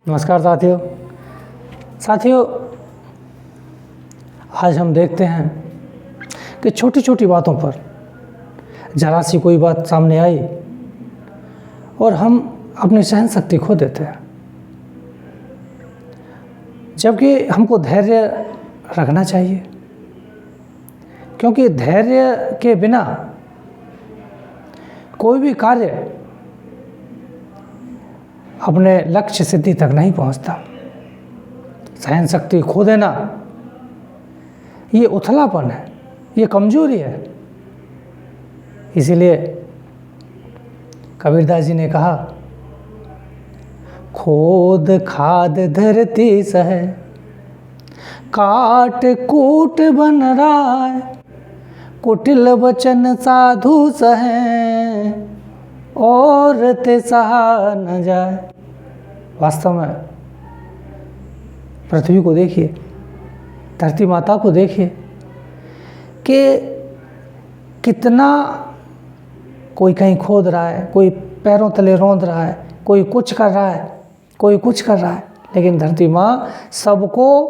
नमस्कार साथियों, आज हम देखते हैं कि छोटी छोटी बातों पर जरा सी कोई बात सामने आई और हम अपनी सहन शक्ति खो देते हैं, जबकि हमको धैर्य रखना चाहिए, क्योंकि धैर्य के बिना कोई भी कार्य अपने लक्ष्य सिद्धि तक नहीं पहुंचता। सहन शक्ति खो देना ये उथलापन है, ये कमजोरी है। इसीलिए कबीरदास जी ने कहा, खोद खाद धरती सहे, काट कूट बन राय, कुटिल वचन साधु सहे, और ते सहा न जाए। वास्तव में पृथ्वी को देखिए, धरती माता को देखिए कि कितना कोई कहीं खोद रहा है, कोई पैरों तले रौंद रहा है, कोई कुछ कर रहा है, कोई कुछ कर रहा है, लेकिन धरती माँ सबको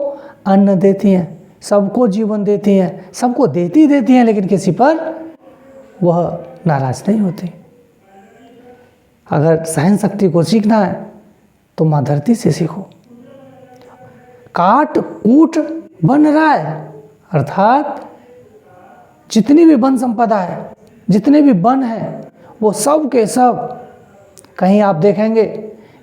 अन्न देती हैं, सबको जीवन देती हैं, सबको देती हैं, लेकिन किसी पर वह नाराज नहीं होती। अगर सहन शक्ति को सीखना है तो माँ धरती से सीखो। काट कूट बन रहा है, अर्थात जितनी भी वन संपदा है, जितने भी वन हैं, वो सब के सब, कहीं आप देखेंगे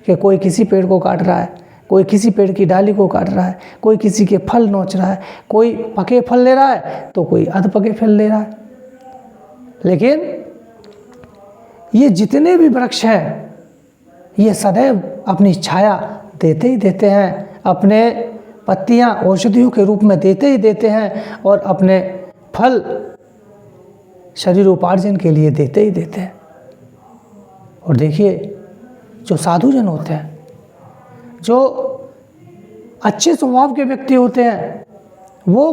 कि कोई किसी पेड़ को काट रहा है, कोई किसी पेड़ की डाली को काट रहा है, कोई किसी के फल नोच रहा है, कोई पके फल ले रहा है तो कोई अध पके फल ले रहा है। लेकिन ये जितने भी वृक्ष हैं, ये सदैव अपनी छाया देते ही देते हैं, अपने पत्तियां औषधियों के रूप में देते ही देते हैं, और अपने फल शरीर उपार्जन के लिए देते ही देते हैं। और देखिए, जो साधुजन होते हैं, जो अच्छे स्वभाव के व्यक्ति होते हैं, वो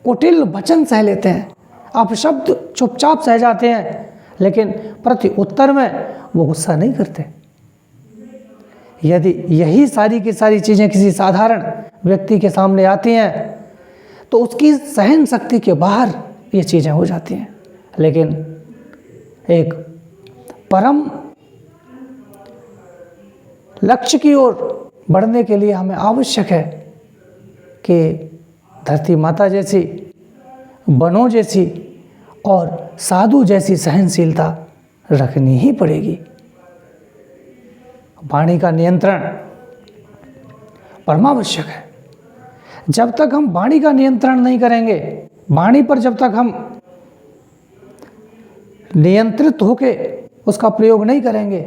कुटिल वचन सह लेते हैं, अपशब्द चुपचाप सह जाते हैं, लेकिन प्रति उत्तर में वो गुस्सा नहीं करते। यदि यही सारी की सारी चीज़ें किसी साधारण व्यक्ति के सामने आती हैं तो उसकी सहन शक्ति के बाहर ये चीज़ें हो जाती हैं। लेकिन एक परम लक्ष्य की ओर बढ़ने के लिए हमें आवश्यक है कि धरती माता जैसी, वनों जैसी और साधु जैसी सहनशीलता रखनी ही पड़ेगी। वाणी का नियंत्रण परमावश्यक है। जब तक हम वाणी का नियंत्रण नहीं करेंगे, वाणी पर जब तक हम नियंत्रित होके उसका प्रयोग नहीं करेंगे,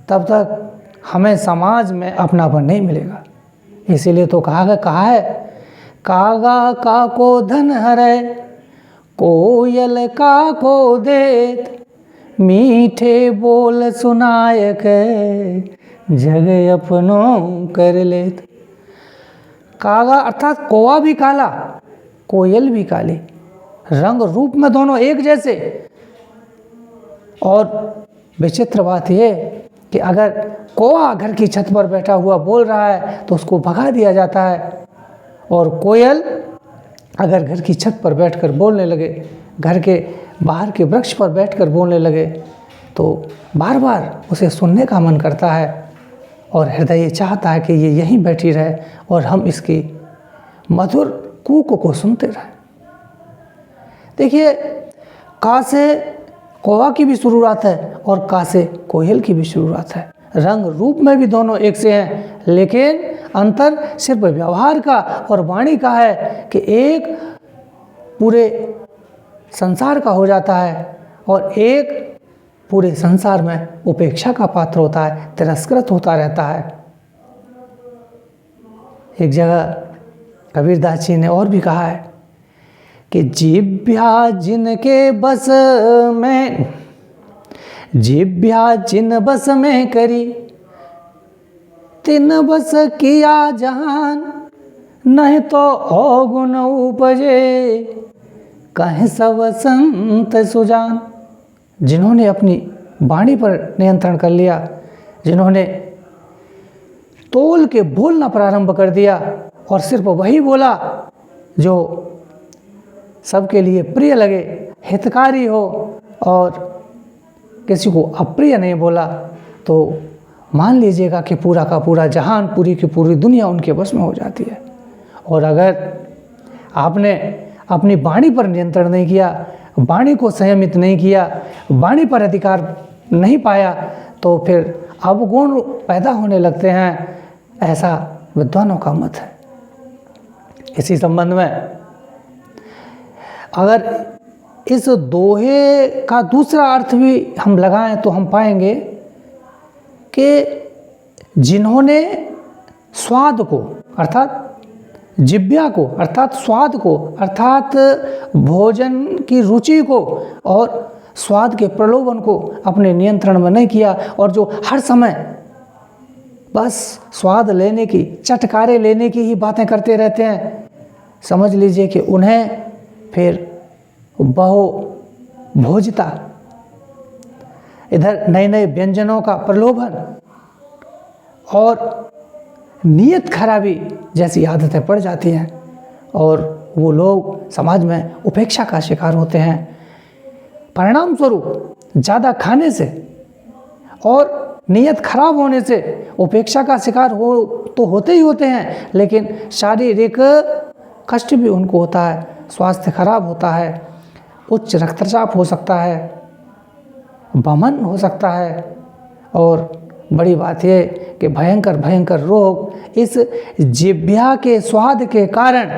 तब तक हमें समाज में अपनापन नहीं मिलेगा। इसीलिए तो कहा है, कागा का को धन हरै, कोयल का को देत, मीठे बोल सुनायक, जग अपनों कर लेत। कागा अर्थात कौवा भी काला, कोयल भी काली, रंग रूप में दोनों एक जैसे। और विचित्र बात यह कि अगर कौवा घर की छत पर बैठा हुआ बोल रहा है तो उसको भगा दिया जाता है, और कोयल अगर घर की छत पर बैठकर बोलने लगे, घर के बाहर के वृक्ष पर बैठकर बोलने लगे, तो बार बार उसे सुनने का मन करता है, और हृदय ये चाहता है कि ये यहीं बैठी रहे और हम इसकी मधुर कूक को सुनते रहें। देखिए, का से कौवा की भी शुरुआत है और का से कोयल की भी शुरुआत है। रंग रूप में भी दोनों एक से हैं, लेकिन अंतर सिर्फ व्यवहार का और वाणी का है कि एक पूरे संसार का हो जाता है और एक पूरे संसार में उपेक्षा का पात्र होता है, तिरस्कृत होता रहता है। एक जगह कबीरदास जी ने और भी कहा है कि जिभ्या जिनके बस में, जिभ्या जिन बस में करी, तिन बस किया जहान, नहीं तो अवगुण उपजे, कहे सब संत सुजान। जिन्होंने अपनी वाणी पर नियंत्रण कर लिया, जिन्होंने तोल के बोलना प्रारंभ कर दिया और सिर्फ वही बोला जो सबके लिए प्रिय लगे, हितकारी हो, और किसी को अप्रिय नहीं बोला, तो मान लीजिएगा कि पूरा का पूरा जहान, पूरी की पूरी दुनिया उनके बस में हो जाती है। और अगर आपने अपनी वाणी पर नियंत्रण नहीं किया, वाणी को संयमित नहीं किया, वाणी पर अधिकार नहीं पाया, तो फिर अवगुण पैदा होने लगते हैं, ऐसा विद्वानों का मत है। इसी संबंध में अगर इस दोहे का दूसरा अर्थ भी हम लगाएं तो हम पाएंगे कि जिन्होंने स्वाद को अर्थात जिह्वा को अर्थात स्वाद को अर्थात भोजन की रुचि को और स्वाद के प्रलोभन को अपने नियंत्रण में नहीं किया, और जो हर समय बस स्वाद लेने की, चटकारे लेने की ही बातें करते रहते हैं, समझ लीजिए कि उन्हें फिर बहु भोजता, इधर नए नए व्यंजनों का प्रलोभन और नीयत खराबी जैसी आदतें पड़ जाती हैं, और वो लोग समाज में उपेक्षा का शिकार होते हैं। परिणाम स्वरूप ज़्यादा खाने से और नीयत खराब होने से उपेक्षा का शिकार तो होते ही होते हैं, लेकिन शारीरिक कष्ट भी उनको होता है, स्वास्थ्य खराब होता है, उच्च रक्तचाप हो सकता है, वमन हो सकता है, और बड़ी बात ये कि भयंकर भयंकर रोग इस जिह्वा के स्वाद के कारण,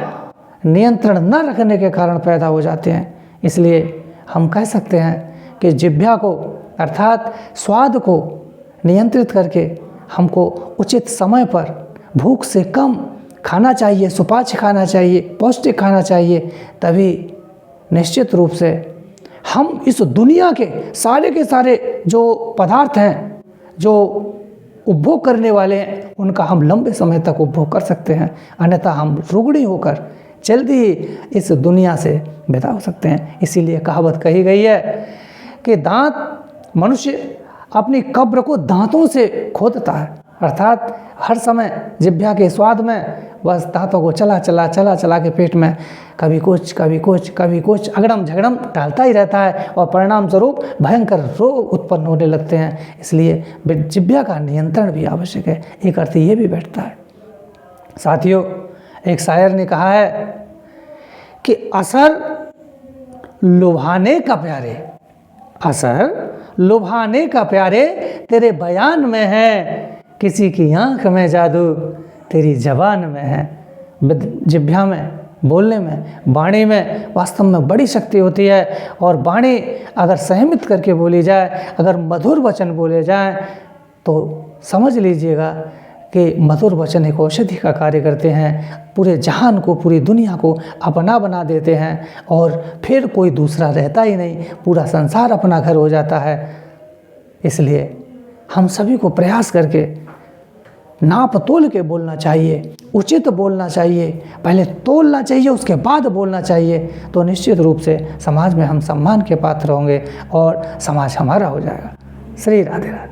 नियंत्रण न रखने के कारण पैदा हो जाते हैं। इसलिए हम कह सकते हैं कि जिह्वा को अर्थात स्वाद को नियंत्रित करके हमको उचित समय पर भूख से कम खाना चाहिए, सुपाच्य खाना चाहिए, पौष्टिक खाना चाहिए, तभी निश्चित रूप से हम इस दुनिया के सारे जो पदार्थ हैं, जो उपभोग करने वाले हैं, उनका हम लंबे समय तक उपभोग कर सकते हैं। अन्यथा हम रुग्णी होकर जल्दी ही इस दुनिया से विदा हो सकते हैं। इसीलिए कहावत कही गई है कि मनुष्य अपनी कब्र को दांतों से खोदता है, अर्थात हर समय जिह्वा के स्वाद में बस दांतों को चला चला के पेट में कभी कुछ अगड़म झगड़म डालता ही रहता है, और परिणाम स्वरूप भयंकर रोग उत्पन्न होने लगते हैं। इसलिए जिह्वा का नियंत्रण भी आवश्यक है। एक अर्थ ये भी बैठता है। साथियों, एक शायर ने कहा है कि असर लुभाने का प्यारे, असर लुभाने का प्यारे तेरे बयान में है, किसी की आंख में जादू तेरी जबान में है। जिह्वा में, बोलने में, वाणी में वास्तव में बड़ी शक्ति होती है, और वाणी अगर संयमित करके बोली जाए, अगर मधुर वचन बोले जाएं, तो समझ लीजिएगा कि मधुर वचन एक औषधि का कार्य करते हैं, पूरे जहान को, पूरी दुनिया को अपना बना देते हैं, और फिर कोई दूसरा रहता ही नहीं, पूरा संसार अपना घर हो जाता है। इसलिए हम सभी को प्रयास करके नाप तोल के बोलना चाहिए, उचित बोलना चाहिए, पहले तोलना चाहिए, उसके बाद बोलना चाहिए, तो निश्चित रूप से समाज में हम सम्मान के पात्र होंगे और समाज हमारा हो जाएगा। श्री राधे राधे।